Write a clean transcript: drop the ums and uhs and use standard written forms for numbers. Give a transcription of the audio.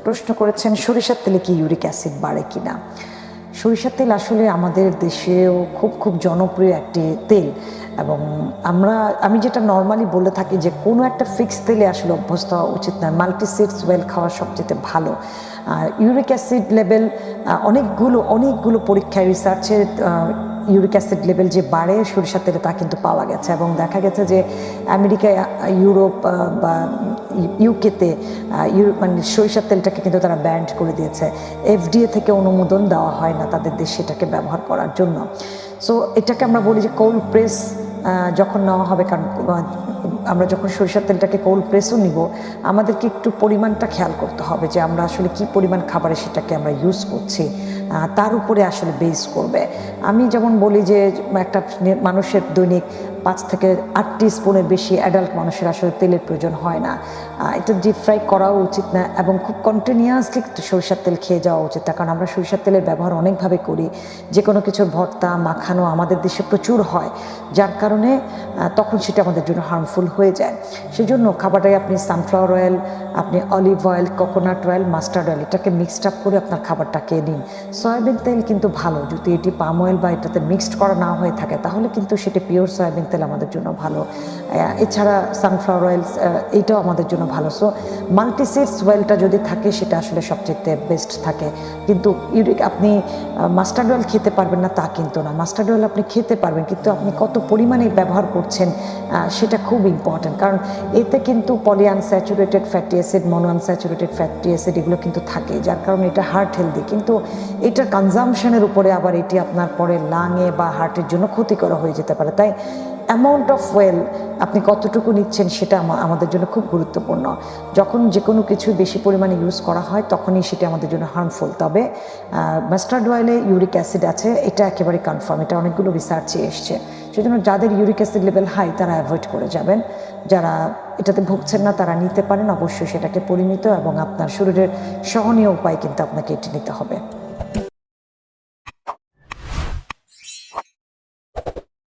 প্রশ্ন করেছেন সরিষার তেলে কি ইউরিক অ্যাসিড বাড়ে কিনা। সরিষার তেল আসলে আমাদের দেশেও খুব জনপ্রিয় একটি তেল, এবং আমি যেটা নর্মালি বলে থাকি যে কোনো একটা ফিক্স তেলে আসলে অভ্যস্ত হওয়া উচিত নয়। মাল্টিসিডস ওয়েল খাওয়া সবচেয়ে ভালো। ইউরিক অ্যাসিড লেভেল অনেকগুলো পরীক্ষায় রিসার্চে ইউরিক অ্যাসিড লেভেল যে বাড়ে সরিষার তেলে তা কিন্তু পাওয়া গেছে, এবং দেখা গেছে যে আমেরিকা, ইউরোপ বা ইউকেতে মানে সরিষার তেলটাকে কিন্তু তারা ব্যান্ড করে দিয়েছে। FDA থেকে অনুমোদন দেওয়া হয় না তাদের দেশে এটাকে ব্যবহার করার জন্য। সো এটাকে আমরা বলি যে কোল্ড প্রেস যখন নেওয়া হবে, কারণ আমরা যখন সরিষার তেলটাকে কোল্ড প্রেসও নিব, আমাদেরকে একটু পরিমাণটা খেয়াল করতে হবে যে আমরা আসলে কি পরিমাণ খাবারে সেটাকে আমরা ইউজ করছি, তার উপরে আসলে বেস করবে। আমি যেমন বলি যে একটা মানুষের দৈনিক 5 থেকে 8 টিস্পুনের বেশি অ্যাডাল্ট মানুষের আসলে তেলের প্রয়োজন হয় না। এটা ডিপ ফ্রাই করাও উচিত না, এবং খুব কন্টিনিউয়াসলি সরিষার তেল খেয়ে যাওয়া উচিত না, কারণ আমরা সরিষার তেলের ব্যবহার অনেকভাবে করি। যে কোনো কিছুর ভর্তা মাখানো আমাদের দেশে প্রচুর হয়, যার কারণে তখন সেটা আমাদের জন্য হার্মফুল হয়ে যায়। সেজন্য খাবারটায় আপনি সানফ্লাওয়ার অয়েল, আপনি olive oil, coconut oil, mustard oil, এটাকে মিক্সড আপ করে আপনার খাবারটাকে নিন। সয়াবিন তেল কিন্তু ভালো, যদি এটি পাম অয়েল বা এটাতে মিক্সড করা না হয়ে থাকে তাহলে কিন্তু সেটা পিওর সয়াবিন তেল আমাদের জন্য ভালো। এছাড়া সানফ্লাওয়ার অয়েল এইটাও আমাদের জন্য ভালো। সো মাল্টিসিডস অয়েলটা যদি থাকে সেটা আসলে সবচেয়ে বেস্ট থাকে। কিন্তু আপনি মাস্টার্ড অয়েল খেতে পারবেন না তা কিন্তু না, মাস্টার্ড অয়েল আপনি খেতে পারবেন, কিন্তু আপনি কত পরিমাণে ব্যবহার করছেন সেটা খুব ইম্পর্ট্যান্ট, কারণ এতে কিন্তু poly unsaturated fatty acid, mono unsaturated fatty acid এগুলো কিন্তু থাকে, যার কারণে এটা হার্ট হেলদি, কিন্তু এটার কনজামশনের উপরে আবার এটি আপনার পরে লাংয়ে বা হার্টের জন্য ক্ষতিকর হয়ে যেতে পারে। তাই অ্যামাউন্ট অফ অয়েল আপনি কতটুকু নিচ্ছেন সেটা আমাদের জন্য খুব গুরুত্বপূর্ণ। যখন যে কোনো কিছু বেশি পরিমাণে ইউজ করা হয় তখনই সেটা আমাদের জন্য হার্মফুল। তবে মাস্টার্ড অয়েলে ইউরিক অ্যাসিড আছে, এটা একেবারে কনফার্ম, এটা অনেকগুলো রিসার্চে এসছে। সেজন্য যাদের ইউরিক অ্যাসিড লেভেল হাই তারা অ্যাভয়েড করে যাবেন। যারা এটাতে ভুগছেন না তারা নিতে পারেন, অবশ্যই সেটাকে পরিমিত এবং আপনার শরীরের সহনীয় উপায় কিন্তু আপনাকে এটি নিতে হবে।